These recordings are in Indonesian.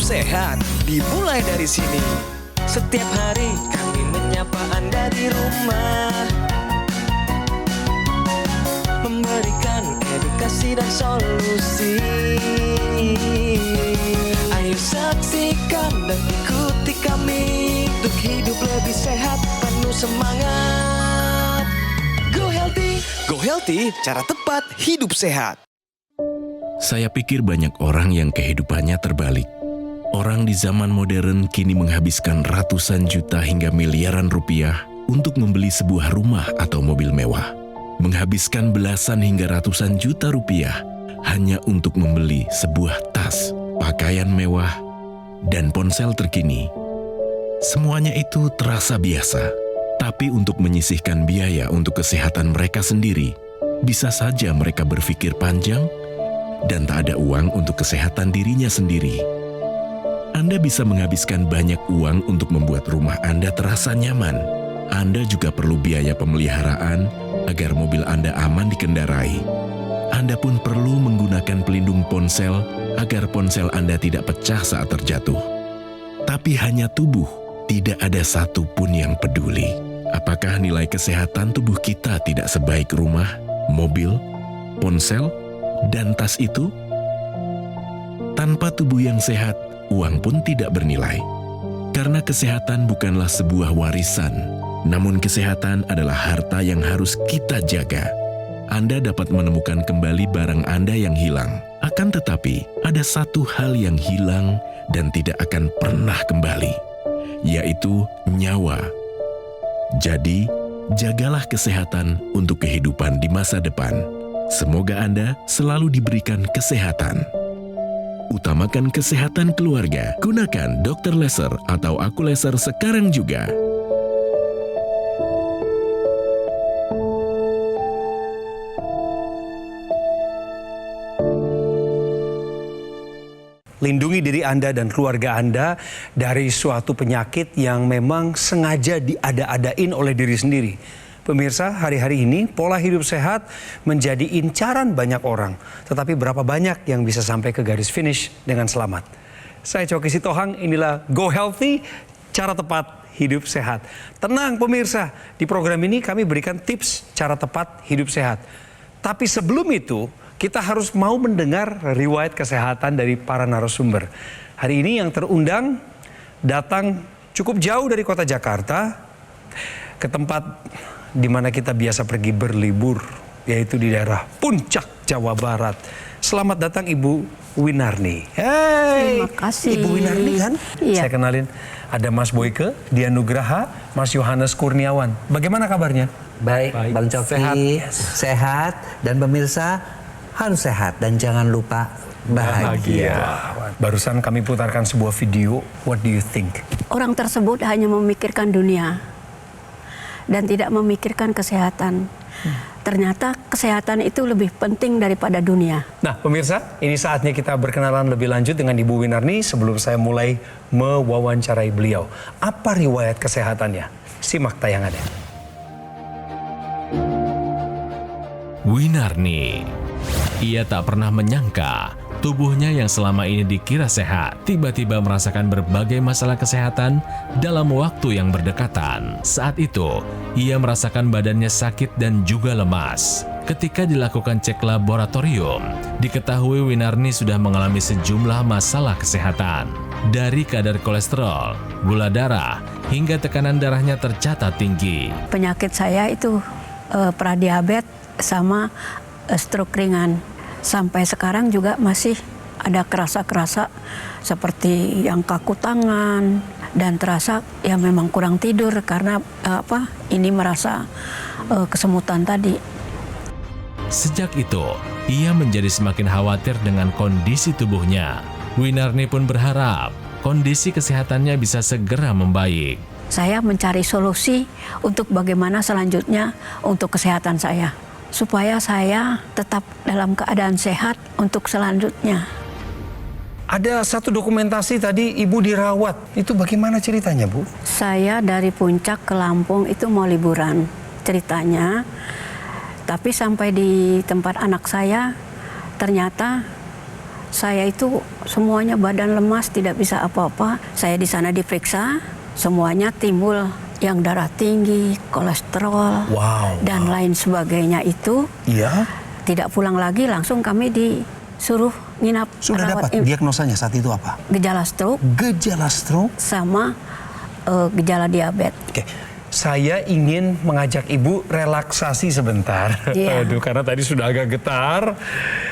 sehat dimulai dari sini. Setiap hari kami menyapa Anda di rumah, memberikan edukasi dan solusi. Ayo saksikan dan ikuti kami untuk hidup lebih sehat, penuh semangat. Go Healthy. Go Healthy, cara tepat hidup sehat. Saya pikir banyak orang yang kehidupannya terbalik. Orang di zaman modern kini menghabiskan ratusan juta hingga miliaran rupiah untuk membeli sebuah rumah atau mobil mewah. Menghabiskan belasan hingga ratusan juta rupiah hanya untuk membeli sebuah tas, pakaian mewah, dan ponsel terkini. Semuanya itu terasa biasa, tapi untuk menyisihkan biaya untuk kesehatan mereka sendiri, bisa saja mereka berpikir panjang dan tak ada uang untuk kesehatan dirinya sendiri. Anda bisa menghabiskan banyak uang untuk membuat rumah Anda terasa nyaman. Anda juga perlu biaya pemeliharaan agar mobil Anda aman dikendarai. Anda pun perlu menggunakan pelindung ponsel agar ponsel Anda tidak pecah saat terjatuh. Tapi hanya tubuh, tidak ada satu pun yang peduli. Apakah nilai kesehatan tubuh kita tidak sebaik rumah, mobil, ponsel, dan tas itu? Tanpa tubuh yang sehat, uang pun tidak bernilai. Karena kesehatan bukanlah sebuah warisan, namun kesehatan adalah harta yang harus kita jaga. Anda dapat menemukan kembali barang Anda yang hilang. Akan tetapi, ada satu hal yang hilang dan tidak akan pernah kembali, yaitu nyawa. Jadi, jagalah kesehatan untuk kehidupan di masa depan. Semoga Anda selalu diberikan kesehatan. Utamakan kesehatan keluarga. Gunakan Dr. Laser atau Aku Laser sekarang juga. Lindungi diri Anda dan keluarga Anda dari suatu penyakit yang memang sengaja diada-adain oleh diri sendiri. Pemirsa, hari-hari ini pola hidup sehat menjadi incaran banyak orang. Tetapi berapa banyak yang bisa sampai ke garis finish dengan selamat? Saya Coki Sitohang, inilah Go Healthy, cara tepat hidup sehat. Tenang pemirsa, di program ini kami berikan tips cara tepat hidup sehat. Tapi sebelum itu, kita harus mau mendengar riwayat kesehatan dari para narasumber. Hari ini yang terundang datang cukup jauh dari kota Jakarta ke tempat di mana kita biasa pergi berlibur, yaitu di daerah Puncak, Jawa Barat. Selamat datang Ibu Winarni. Hey, terima kasih. Ibu Winarni kan? Iya. Saya kenalin, ada Mas Boyke, Dian Nugraha, Mas Yohanes Kurniawan. Bagaimana kabarnya? Baik, Bang Coki, sehat dan pemirsa harus sehat dan jangan lupa bahagia. Barusan kami putarkan sebuah video. What do you think? Orang tersebut hanya memikirkan dunia dan tidak memikirkan kesehatan. Ternyata kesehatan itu lebih penting daripada dunia. Nah pemirsa, ini saatnya kita berkenalan lebih lanjut dengan Ibu Winarni sebelum saya mulai mewawancarai beliau. Apa riwayat kesehatannya? Simak tayangannya. Winarni. Ia tak pernah menyangka tubuhnya yang selama ini dikira sehat tiba-tiba merasakan berbagai masalah kesehatan dalam waktu yang berdekatan. Saat itu, ia merasakan badannya sakit dan juga lemas. Ketika dilakukan cek laboratorium, diketahui Winarni sudah mengalami sejumlah masalah kesehatan. Dari kadar kolesterol, gula darah, hingga tekanan darahnya tercatat tinggi. Penyakit saya itu pradiabetes sama stroke ringan. Sampai sekarang juga masih ada kerasa-kerasa seperti yang kaku tangan dan terasa ya memang kurang tidur karena ini merasa kesemutan tadi. Sejak itu, ia menjadi semakin khawatir dengan kondisi tubuhnya. Winarni pun berharap kondisi kesehatannya bisa segera membaik. Saya mencari solusi untuk bagaimana selanjutnya untuk kesehatan saya, supaya saya tetap dalam keadaan sehat untuk selanjutnya. Ada satu dokumentasi tadi Ibu dirawat. Itu bagaimana ceritanya, Bu? Saya dari Puncak ke Lampung itu mau liburan ceritanya. Tapi sampai di tempat anak saya, ternyata saya itu semuanya badan lemas, tidak bisa apa-apa. Saya di sana diperiksa, semuanya timbul yang darah tinggi, kolesterol, dan lain sebagainya itu. Iya. Tidak pulang lagi, langsung kami disuruh nginap. Sudah dapat diagnosanya saat itu apa? Gejala stroke. Gejala stroke Sama gejala diabetes. Oke. Saya ingin mengajak Ibu relaksasi sebentar. Iya. Aduh, karena tadi sudah agak getar.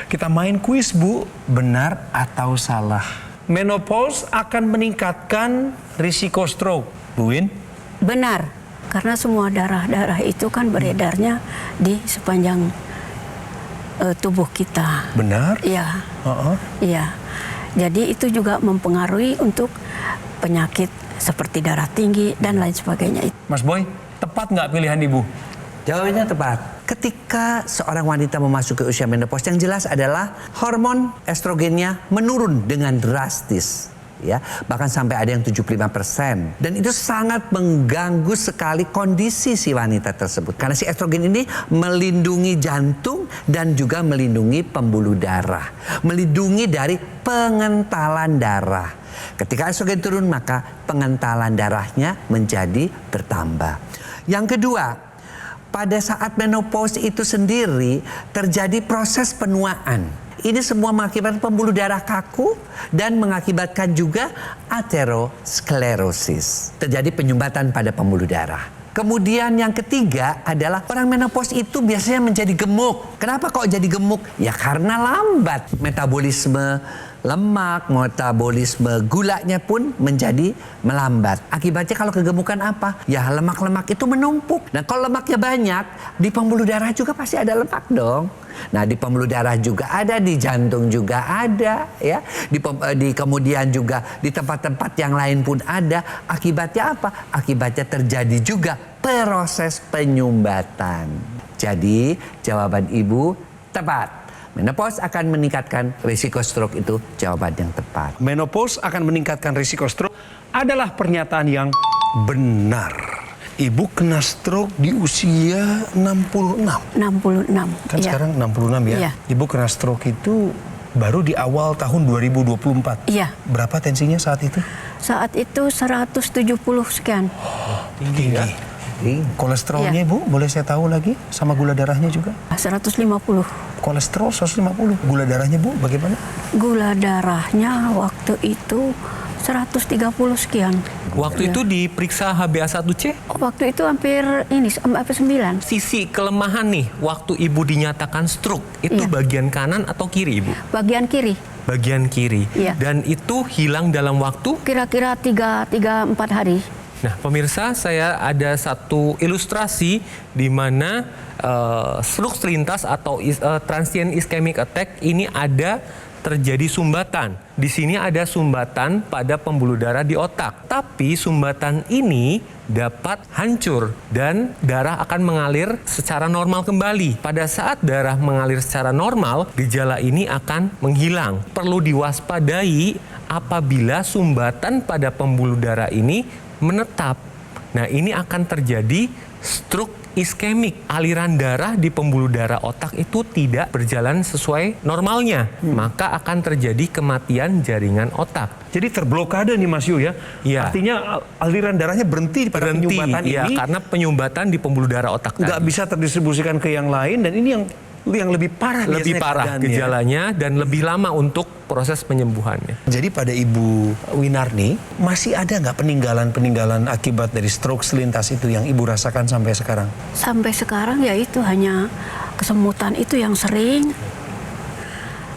Kita main kuis, Bu. Benar atau salah? Menopause akan meningkatkan risiko stroke. Bu Win? Benar, karena semua darah-darah itu kan beredarnya di sepanjang tubuh kita. Benar? Iya. Uh-uh. Iya. Jadi itu juga mempengaruhi untuk penyakit seperti darah tinggi dan lain sebagainya. Mas Boy, tepat nggak pilihan Ibu? Jawabannya tepat. Ketika seorang wanita memasuki usia menopause, yang jelas adalah hormon estrogennya menurun dengan drastis. Ya, bahkan sampai ada yang 75%. Dan itu sangat mengganggu sekali kondisi si wanita tersebut. Karena si estrogen ini melindungi jantung dan juga melindungi pembuluh darah. Melindungi dari pengentalan darah. Ketika estrogen turun, maka pengentalan darahnya menjadi bertambah. Yang kedua, pada saat menopause itu sendiri terjadi proses penuaan. Ini semua mengakibatkan pembuluh darah kaku dan mengakibatkan juga aterosklerosis. Terjadi penyumbatan pada pembuluh darah. Kemudian yang ketiga adalah orang menopause itu biasanya menjadi gemuk. Kenapa kok jadi gemuk? Ya karena lambat metabolisme lemak, metabolisme gulanya pun menjadi melambat. Akibatnya kalau kegemukan apa? Ya lemak-lemak itu menumpuk. Nah kalau lemaknya banyak, di pembuluh darah juga pasti ada lemak dong. Nah di pembuluh darah juga ada, di jantung juga ada, ya. Kemudian juga di tempat-tempat yang lain pun ada. Akibatnya apa? Akibatnya terjadi juga proses penyumbatan. Jadi jawaban Ibu tepat. Menopause akan meningkatkan risiko stroke, itu jawaban yang tepat. Menopause akan meningkatkan risiko stroke adalah pernyataan yang benar. Ibu kena stroke di usia 66. 66. Kan Iya. sekarang 66 ya. Iya. Ibu kena stroke itu baru di awal tahun 2024. Iya. Berapa tensinya saat itu? Saat itu 170 sekian. Tinggi. Kolesterolnya Iya. Ibu, boleh saya tahu lagi? Sama gula darahnya juga? 150. Kolesterol 150. Gula darahnya Bu, bagaimana? Gula darahnya waktu itu 130 sekian. Waktu Iya. itu diperiksa HbA1c, Waktu itu hampir 9. sisi kelemahan nih waktu Ibu dinyatakan stroke, itu Iya. bagian kanan atau kiri Ibu? Bagian kiri. Bagian kiri. Iya. Dan itu hilang dalam waktu. Kira-kira 3-4 hari. Nah, pemirsa, saya ada satu ilustrasi di mana stroke selintas atau transient ischemic attack ini ada terjadi sumbatan. Di sini ada sumbatan pada pembuluh darah di otak. Tapi sumbatan ini dapat hancur dan darah akan mengalir secara normal kembali. Pada saat darah mengalir secara normal, gejala ini akan menghilang. Perlu diwaspadai apabila sumbatan pada pembuluh darah ini menetap. Nah, ini akan terjadi stroke iskemik. Aliran darah di pembuluh darah otak itu tidak berjalan sesuai normalnya. Maka akan terjadi kematian jaringan otak. Jadi terblokade nih Mas Yu ya? Iya. Artinya aliran darahnya berhenti pada penyumbatan ya, ini. karena penyumbatan di pembuluh darah otak Nggak tadi. bisa terdistribusikan ke yang lain, dan ini yang lebih parah. Lebih biasanya parah keadaannya. gejalanya dan lebih lama untuk proses penyembuhannya. Jadi pada Ibu Winarni, masih ada nggak peninggalan-peninggalan akibat dari stroke selintas itu yang Ibu rasakan sampai sekarang? Sampai sekarang ya itu hanya kesemutan itu yang sering.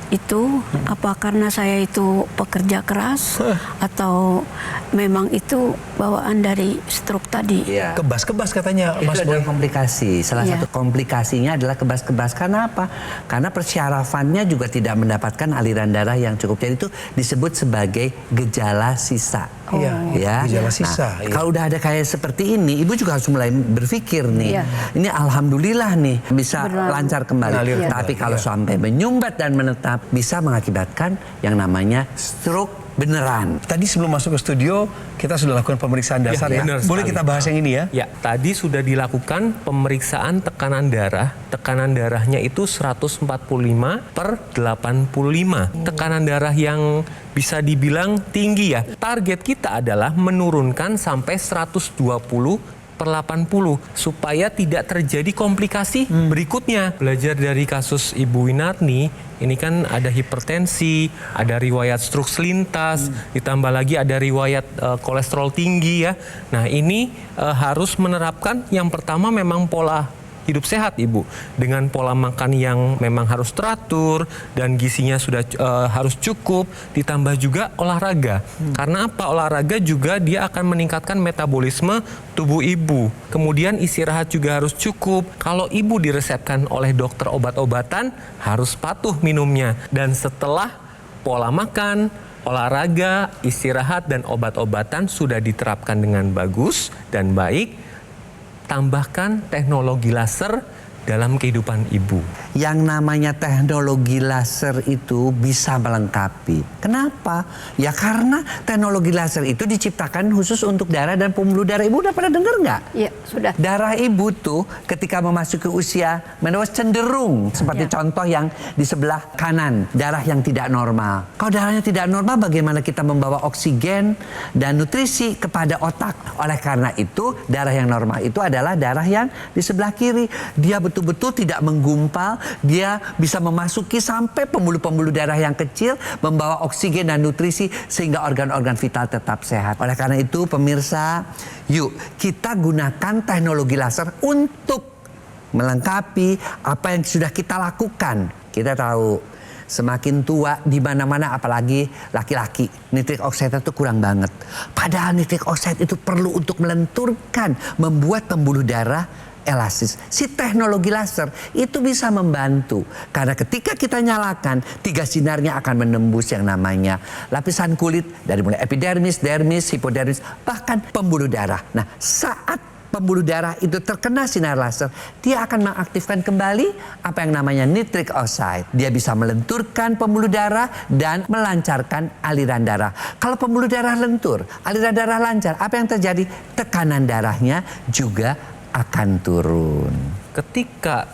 Itu apa karena saya itu pekerja keras atau memang itu bawaan dari stroke tadi? Iya. Kebas-kebas katanya Mas Itu Boy. adalah komplikasi. Salah Iya. satu komplikasinya adalah kebas-kebas. Karena apa? Karena persyarafannya juga tidak mendapatkan aliran darah yang cukup. Jadi itu disebut sebagai gejala sisa. Iya, Ya. gejala sisa. Nah, Iya. kalau udah ada kayak seperti ini, Ibu juga harus mulai berpikir nih. Iya. Ini alhamdulillah nih bisa Benar. lancar kembali. Mengalir Tapi kembali, kalau iya. sampai menyumbat dan menetap, bisa mengakibatkan yang namanya stroke beneran. Tadi sebelum masuk ke studio, kita sudah lakukan pemeriksaan dasar ya. benar Boleh sekali. kita bahas yang ini ya? Ya, tadi sudah dilakukan pemeriksaan tekanan darah. Tekanan darahnya itu 145/85. Tekanan darah yang bisa dibilang tinggi ya. Target kita adalah menurunkan sampai 120/80 supaya tidak terjadi komplikasi berikutnya. Belajar dari kasus Ibu Winarni, ini kan ada hipertensi, ada riwayat stroke selintas, ditambah lagi ada riwayat kolesterol tinggi ya. Nah, ini harus menerapkan yang pertama memang pola hidup sehat, Ibu, dengan pola makan yang memang harus teratur dan gizinya sudah harus cukup, ditambah juga olahraga. Karena apa? Olahraga juga dia akan meningkatkan metabolisme tubuh Ibu. Kemudian istirahat juga harus cukup. Kalau Ibu diresepkan oleh dokter obat-obatan, harus patuh minumnya. Dan setelah pola makan, olahraga, istirahat, dan obat-obatan sudah diterapkan dengan bagus dan baik, tambahkan teknologi laser dalam kehidupan Ibu. Yang namanya teknologi laser itu bisa melengkapi. Kenapa? Ya karena teknologi laser itu diciptakan khusus untuk darah dan pembuluh darah. Ibu udah pernah dengar nggak? Iya, sudah. Darah ibu tuh ketika memasuki usia menopause cenderung seperti contoh yang di sebelah kanan, darah yang tidak normal. Kalau darahnya tidak normal, bagaimana kita membawa oksigen dan nutrisi kepada otak? Oleh karena itu, darah yang normal itu adalah darah yang di sebelah kiri. Dia betul-betul tidak menggumpal, dia bisa memasuki sampai pembuluh-pembuluh darah yang kecil, membawa oksigen dan nutrisi sehingga organ-organ vital tetap sehat. Oleh karena itu, pemirsa, yuk kita gunakan teknologi laser untuk melengkapi apa yang sudah kita lakukan. Kita tahu semakin tua di mana-mana, apalagi laki-laki, nitrik oksida itu kurang banget. Padahal nitrik oksida itu perlu untuk melenturkan, membuat pembuluh darah elastis. Si teknologi laser itu bisa membantu. Karena ketika kita nyalakan, 3 sinarnya akan menembus yang namanya lapisan kulit dari mulai epidermis, dermis, hipodermis, bahkan pembuluh darah. Nah, saat pembuluh darah itu terkena sinar laser, dia akan mengaktifkan kembali apa yang namanya nitric oxide. Dia bisa melenturkan pembuluh darah dan melancarkan aliran darah. Kalau pembuluh darah lentur, aliran darah lancar, apa yang terjadi? Tekanan darahnya juga akan turun. Ketika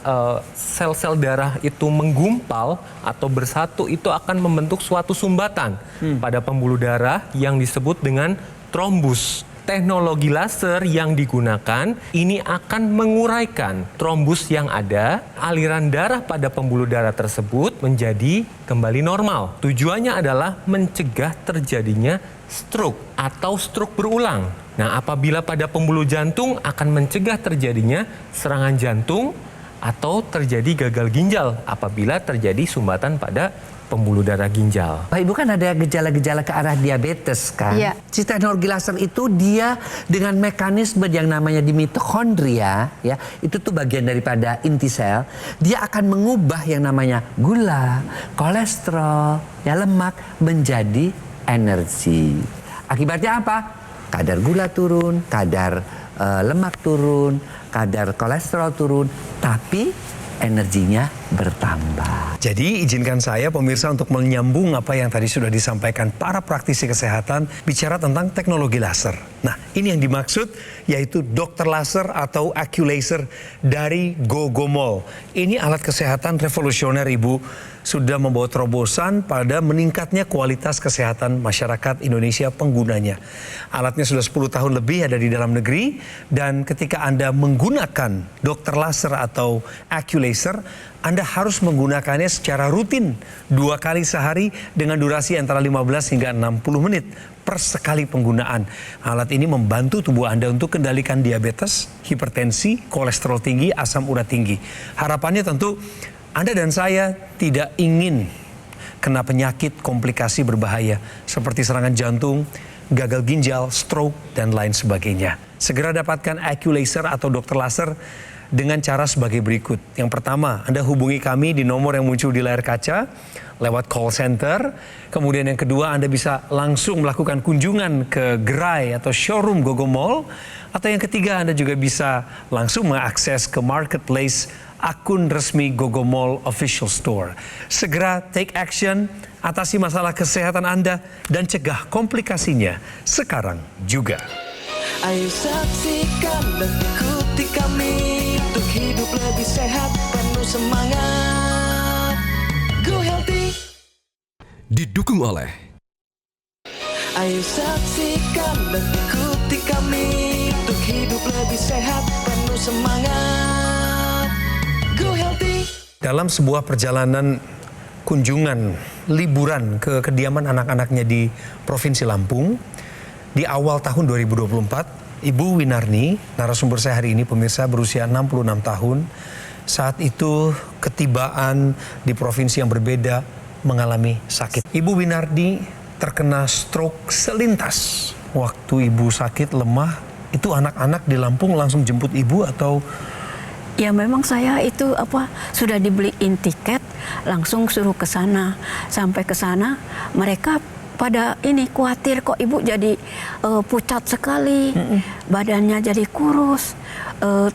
sel-sel darah itu menggumpal atau bersatu, itu akan membentuk suatu sumbatan pada pembuluh darah yang disebut dengan trombus. Teknologi laser yang digunakan ini akan menguraikan trombus yang ada, aliran darah pada pembuluh darah tersebut menjadi kembali normal. Tujuannya adalah mencegah terjadinya stroke atau stroke berulang. Nah, apabila pada pembuluh jantung akan mencegah terjadinya serangan jantung atau terjadi gagal ginjal apabila terjadi sumbatan pada pembuluh darah ginjal. Pak Ibu, kan ada gejala-gejala ke arah diabetes kan? Iya. Si teknologi laser itu dia dengan mekanisme yang namanya di mitokondria, ya, itu tuh bagian daripada inti sel, dia akan mengubah yang namanya gula, kolesterol, ya, lemak menjadi energi. Akibatnya apa? Kadar gula turun, kadar lemak turun, kadar kolesterol turun, tapi energinya bertambah. Jadi izinkan saya pemirsa untuk menyambung apa yang tadi sudah disampaikan para praktisi kesehatan bicara tentang teknologi laser. Nah, ini yang dimaksud yaitu dokter laser atau AccuLaser dari Gogomol. Ini alat kesehatan revolusioner, Ibu, sudah membawa terobosan pada meningkatnya kualitas kesehatan masyarakat Indonesia penggunanya. Alatnya sudah 10 tahun lebih ada di dalam negeri, dan ketika Anda menggunakan dokter laser atau AccuLaser, Anda harus menggunakannya secara rutin 2 kali sehari dengan durasi antara 15 hingga 60 menit per sekali penggunaan. Alat ini membantu tubuh Anda untuk kendalikan diabetes, hipertensi, kolesterol tinggi, asam urat tinggi. Harapannya tentu Anda dan saya tidak ingin kena penyakit komplikasi berbahaya seperti serangan jantung, gagal ginjal, stroke, dan lain sebagainya. Segera dapatkan AccuLaser atau dokter laser dengan cara sebagai berikut. Yang pertama, Anda hubungi kami di nomor yang muncul di layar kaca lewat call center. Kemudian yang kedua, Anda bisa langsung melakukan kunjungan ke gerai atau showroom Gogomol. Atau yang ketiga, Anda juga bisa langsung mengakses ke marketplace akun resmi Gogomall Official Store. Segera take action, atasi masalah kesehatan Anda, dan cegah komplikasinya sekarang juga. Ayo saksikan dan ikuti kami untuk hidup lebih sehat, penuh semangat. Go Healthy. Didukung oleh Ayo saksikan dan ikuti kami untuk hidup lebih sehat, penuh semangat. Go Healthy. Dalam sebuah perjalanan kunjungan liburan ke kediaman anak-anaknya di Provinsi Lampung, di awal tahun 2024, Ibu Winarni, narasumber saya hari ini pemirsa, berusia 66 tahun, saat itu ketibaan di provinsi yang berbeda mengalami sakit. Ibu Winarni terkena stroke selintas. Waktu ibu sakit lemah, itu anak-anak di Lampung langsung jemput ibu atau? Ya memang saya itu sudah dibeliin tiket, langsung suruh ke sana. Sampai ke sana mereka pada ini khawatir kok ibu jadi pucat sekali, badannya jadi kurus,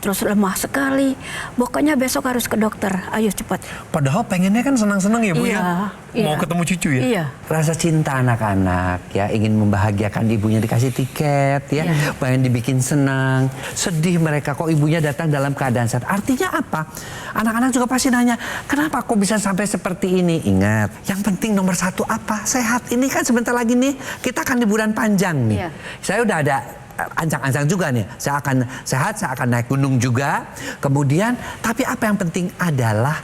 terus lemah sekali. Pokoknya besok harus ke dokter, ayo cepat. Padahal pengennya kan senang-senang ya Bu Iya, ya, mau iya. ketemu cucu ya. Iya. Rasa cinta anak-anak ya, ingin membahagiakan ibunya, dikasih tiket ya, pengen dibikin senang. Sedih mereka kok ibunya datang dalam keadaan sehat. Artinya apa? Anak-anak juga pasti nanya, kenapa kok bisa sampai seperti ini? Ingat, yang penting nomor satu apa? Sehat. Ini kan sebentar lagi nih kita akan liburan panjang nih. Iya. Saya udah ada ancang-ancang juga nih. Saya akan sehat, saya akan naik gunung juga. Kemudian, tapi apa yang penting adalah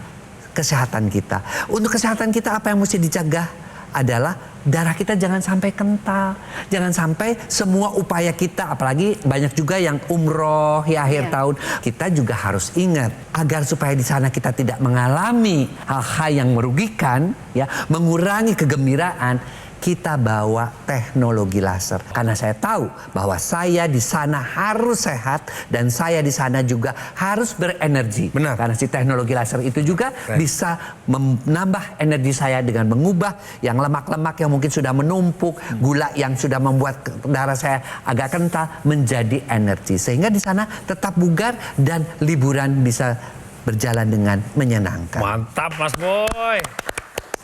kesehatan kita. Untuk kesehatan kita apa yang mesti dijaga adalah darah kita jangan sampai kental. Jangan sampai semua upaya kita, apalagi banyak juga yang umroh ya akhir tahun. Kita juga harus ingat agar supaya di sana kita tidak mengalami hal-hal yang merugikan, ya, mengurangi kegembiraan. Kita bawa teknologi laser karena saya tahu bahwa saya di sana harus sehat dan saya di sana juga harus berenergi. Benar. Karena si teknologi laser itu juga bisa menambah energi saya dengan mengubah yang lemak-lemak yang mungkin sudah menumpuk, gula yang sudah membuat darah saya agak kental menjadi energi sehingga di sana tetap bugar dan liburan bisa berjalan dengan menyenangkan. Mantap Mas Boy.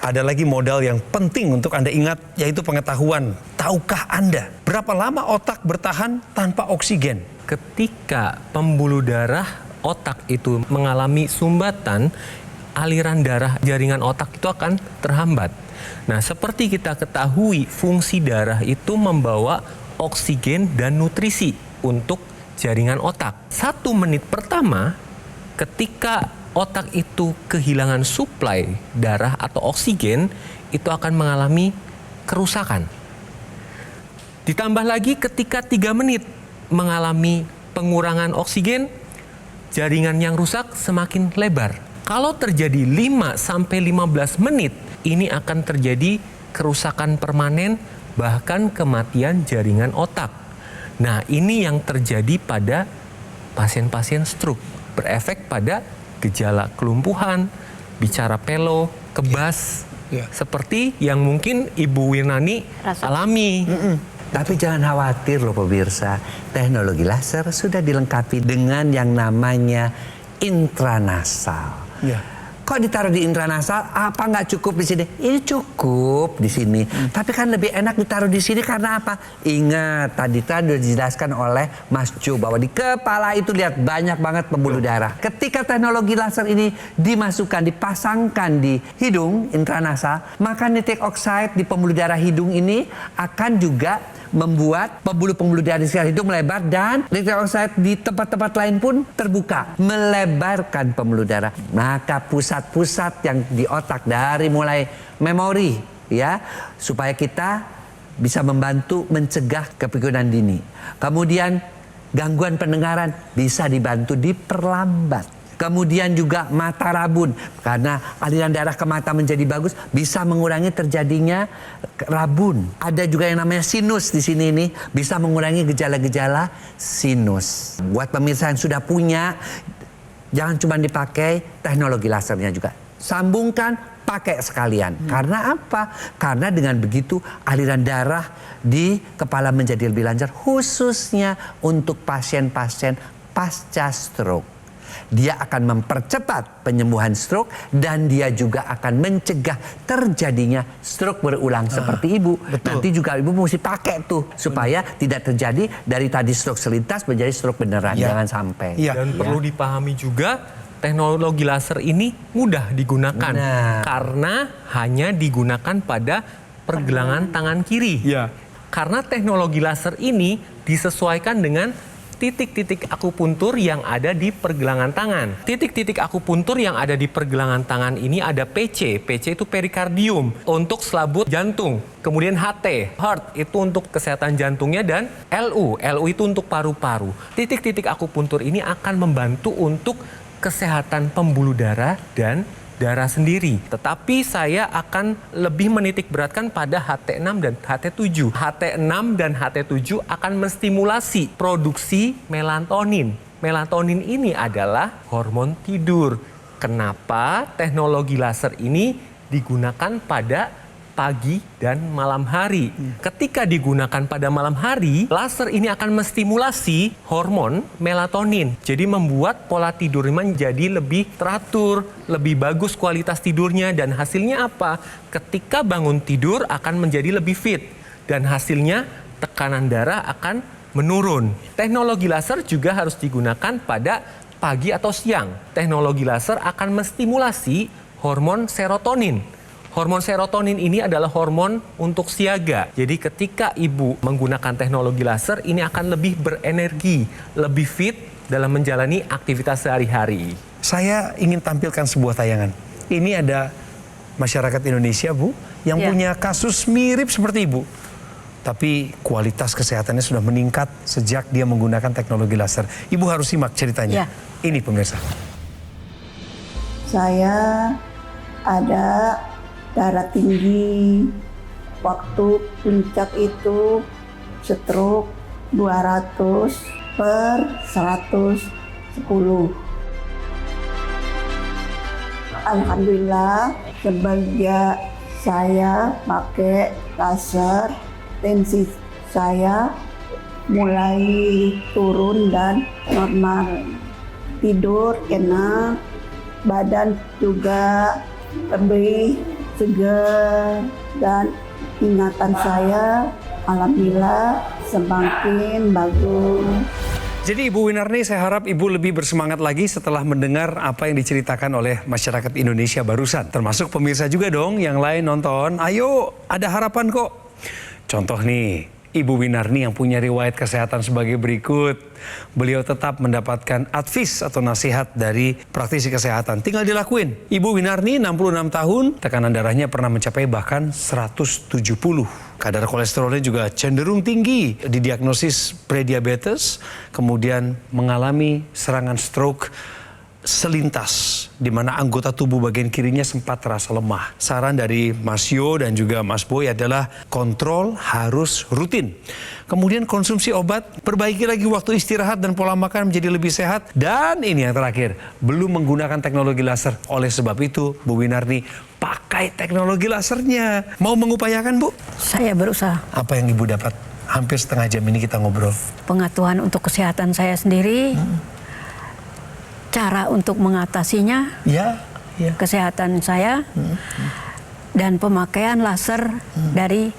Ada lagi modal yang penting untuk Anda ingat, yaitu pengetahuan. Tahukah Anda berapa lama otak bertahan tanpa oksigen? Ketika pembuluh darah otak itu mengalami sumbatan, aliran darah jaringan otak itu akan terhambat. Nah, seperti kita ketahui, fungsi darah itu membawa oksigen dan nutrisi untuk jaringan otak. 1 menit pertama, ketika otak itu kehilangan suplai darah atau oksigen, itu akan mengalami kerusakan. Ditambah lagi ketika 3 menit mengalami pengurangan oksigen, jaringan yang rusak semakin lebar. Kalau terjadi 5-15 menit, ini akan terjadi kerusakan permanen, bahkan kematian jaringan otak. Nah, ini yang terjadi pada pasien-pasien stroke, berefek pada gejala kelumpuhan, bicara pelo, kebas, seperti yang mungkin Ibu Winarni alami. Tapi jangan khawatir loh pemirsa, teknologi laser sudah dilengkapi dengan yang namanya intranasal. Kok ditaruh di intranasal? Apa nggak cukup di sini? Ini cukup di sini. Tapi kan lebih enak ditaruh di sini karena apa? Ingat, tadi sudah dijelaskan oleh Mas Jo bahwa di kepala itu lihat banyak banget pembuluh darah. Ketika teknologi laser ini dimasukkan, dipasangkan di hidung intranasal, maka nitric oxide di pembuluh darah hidung ini akan juga membuat pembuluh-pembuluh darah di sekitar hidung melebar dan nitric oxide di tempat-tempat lain pun terbuka, melebarkan pembuluh darah. Maka pusat-pusat yang di otak dari mulai memori ya, supaya kita bisa membantu mencegah kepikunan dini. Kemudian gangguan pendengaran bisa dibantu diperlambat. Kemudian juga mata rabun, karena aliran darah ke mata menjadi bagus, bisa mengurangi terjadinya rabun. Ada juga yang namanya sinus di sini nih, bisa mengurangi gejala-gejala sinus. Buat pemirsa yang sudah punya, jangan cuma dipakai teknologi lasernya juga. Sambungkan, pakai sekalian. Karena apa? Karena dengan begitu aliran darah di kepala menjadi lebih lancar, khususnya untuk pasien-pasien pasca stroke. Dia akan mempercepat penyembuhan stroke dan dia juga akan mencegah terjadinya stroke berulang seperti Ibu. Betul. Nanti juga Ibu mesti pakai tuh supaya tidak terjadi dari tadi stroke selintas menjadi stroke beneran. Ya. Jangan sampai. Ya. Dan perlu dipahami juga teknologi laser ini mudah digunakan Benar. karena hanya digunakan pada pergelangan tangan kiri. Ya. Karena teknologi laser ini disesuaikan dengan titik-titik akupuntur yang ada di pergelangan tangan. Titik-titik akupuntur yang ada di pergelangan tangan ini ada PC. PC itu perikardium untuk selabut jantung. Kemudian HT, heart itu untuk kesehatan jantungnya, dan LU itu untuk paru-paru. Titik-titik akupuntur ini akan membantu untuk kesehatan pembuluh darah dan darah sendiri. Tetapi saya akan lebih menitik beratkan pada HT6 dan HT7. HT6 dan HT7 akan menstimulasi produksi melatonin. Melatonin ini adalah hormon tidur. Kenapa teknologi laser ini digunakan pada pagi dan malam hari? Ketika digunakan pada malam hari, laser ini akan menstimulasi hormon melatonin. Jadi membuat pola tidur menjadi lebih teratur, lebih bagus kualitas tidurnya, dan hasilnya apa? Ketika bangun tidur akan menjadi lebih fit dan hasilnya tekanan darah akan menurun. Teknologi laser juga harus digunakan pada pagi atau siang. Teknologi laser akan menstimulasi hormon serotonin. Hormon serotonin ini adalah hormon untuk siaga. Jadi ketika Ibu menggunakan teknologi laser, ini akan lebih berenergi, lebih fit dalam menjalani aktivitas sehari-hari. Saya ingin tampilkan sebuah tayangan. Ini ada masyarakat Indonesia, Bu, yang Ya. punya kasus mirip seperti Ibu. Tapi kualitas kesehatannya sudah meningkat sejak dia menggunakan teknologi laser. Ibu harus simak ceritanya. Ya. Ini pemirsa. Saya ada darah tinggi, waktu puncak itu stroke 200/110. Alhamdulillah, semenjak saya pakai laser, tensi saya mulai turun dan normal. Tidur enak, badan juga lebih segar, dan ingatan saya alhamdulillah semakin bagus. Jadi Ibu Winarni, saya harap Ibu lebih bersemangat lagi setelah mendengar apa yang diceritakan oleh masyarakat Indonesia barusan. Termasuk pemirsa juga dong yang lain nonton. Ayo, ada harapan kok. Contoh nih, Ibu Winarni yang punya riwayat kesehatan sebagai berikut. Beliau tetap mendapatkan advice atau nasihat dari praktisi kesehatan. Tinggal dilakuin. Ibu Winarni 66 tahun, tekanan darahnya pernah mencapai bahkan 170. Kadar kolesterolnya juga cenderung tinggi. Didiagnosis prediabetes, kemudian mengalami serangan stroke selintas, di mana anggota tubuh bagian kirinya sempat terasa lemah. Saran dari Mas Yo dan juga Mas Boy adalah kontrol harus rutin. Kemudian konsumsi obat, perbaiki lagi waktu istirahat dan pola makan menjadi lebih sehat. Dan ini yang terakhir, belum menggunakan teknologi laser. Oleh sebab itu, Bu Winarni, pakai teknologi lasernya. Mau mengupayakan, Bu? Saya berusaha. Apa yang Ibu dapat? Hampir setengah jam ini kita ngobrol. Pengetahuan untuk kesehatan saya sendiri, cara untuk mengatasinya, Ya. kesehatan saya, dan pemakaian laser dari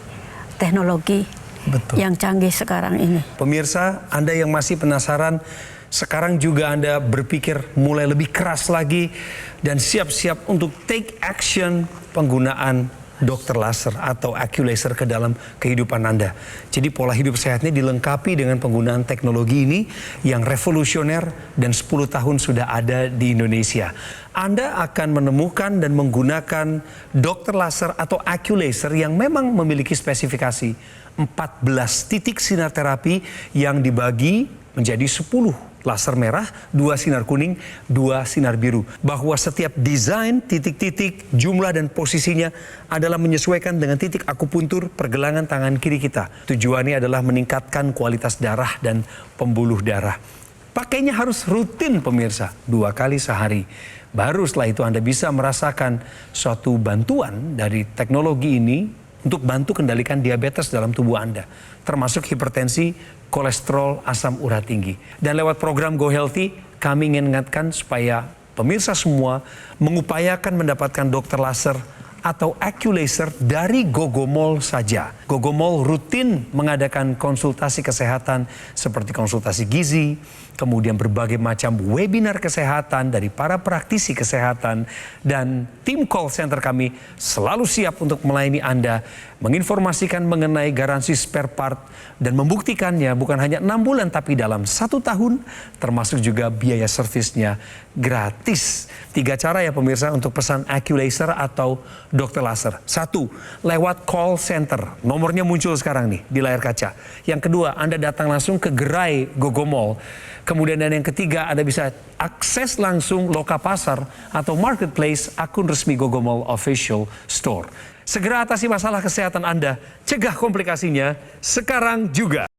teknologi Betul. yang canggih sekarang ini. Pemirsa, Anda yang masih penasaran, sekarang juga Anda berpikir mulai lebih keras lagi dan siap-siap untuk take action penggunaan dokter laser atau AccuLaser ke dalam kehidupan Anda. Jadi pola hidup sehatnya dilengkapi dengan penggunaan teknologi ini yang revolusioner dan 10 tahun sudah ada di Indonesia. Anda akan menemukan dan menggunakan dokter laser atau AccuLaser yang memang memiliki spesifikasi 14 titik sinar terapi yang dibagi menjadi 10 laser merah, 2 sinar kuning, 2 sinar biru. Bahwa setiap desain, titik-titik, jumlah dan posisinya adalah menyesuaikan dengan titik akupuntur pergelangan tangan kiri kita. Tujuannya adalah meningkatkan kualitas darah dan pembuluh darah. Pakainya harus rutin pemirsa, 2 kali sehari. Baru setelah itu Anda bisa merasakan suatu bantuan dari teknologi ini untuk bantu kendalikan diabetes dalam tubuh Anda, termasuk hipertensi, kolesterol, asam urat tinggi. Dan lewat program Go Healthy, kami ingin ingatkan supaya pemirsa semua mengupayakan mendapatkan dokter laser atau Aculaser dari Gogomall saja. Gogomall rutin mengadakan konsultasi kesehatan seperti konsultasi gizi, kemudian berbagai macam webinar kesehatan dari para praktisi kesehatan, dan tim call center kami selalu siap untuk melayani Anda, menginformasikan mengenai garansi spare part dan membuktikannya bukan hanya 6 bulan tapi dalam 1 tahun, termasuk juga biaya servisnya gratis. 3 cara ya pemirsa untuk pesan Aculaser atau dokter laser. 1, lewat call center. Nomornya muncul sekarang nih di layar kaca. Yang kedua, Anda datang langsung ke gerai Gogomall. Kemudian dan yang ketiga, Anda bisa akses langsung loka pasar atau marketplace akun resmi Gogomall Official Store. Segera atasi masalah kesehatan Anda, cegah komplikasinya sekarang juga.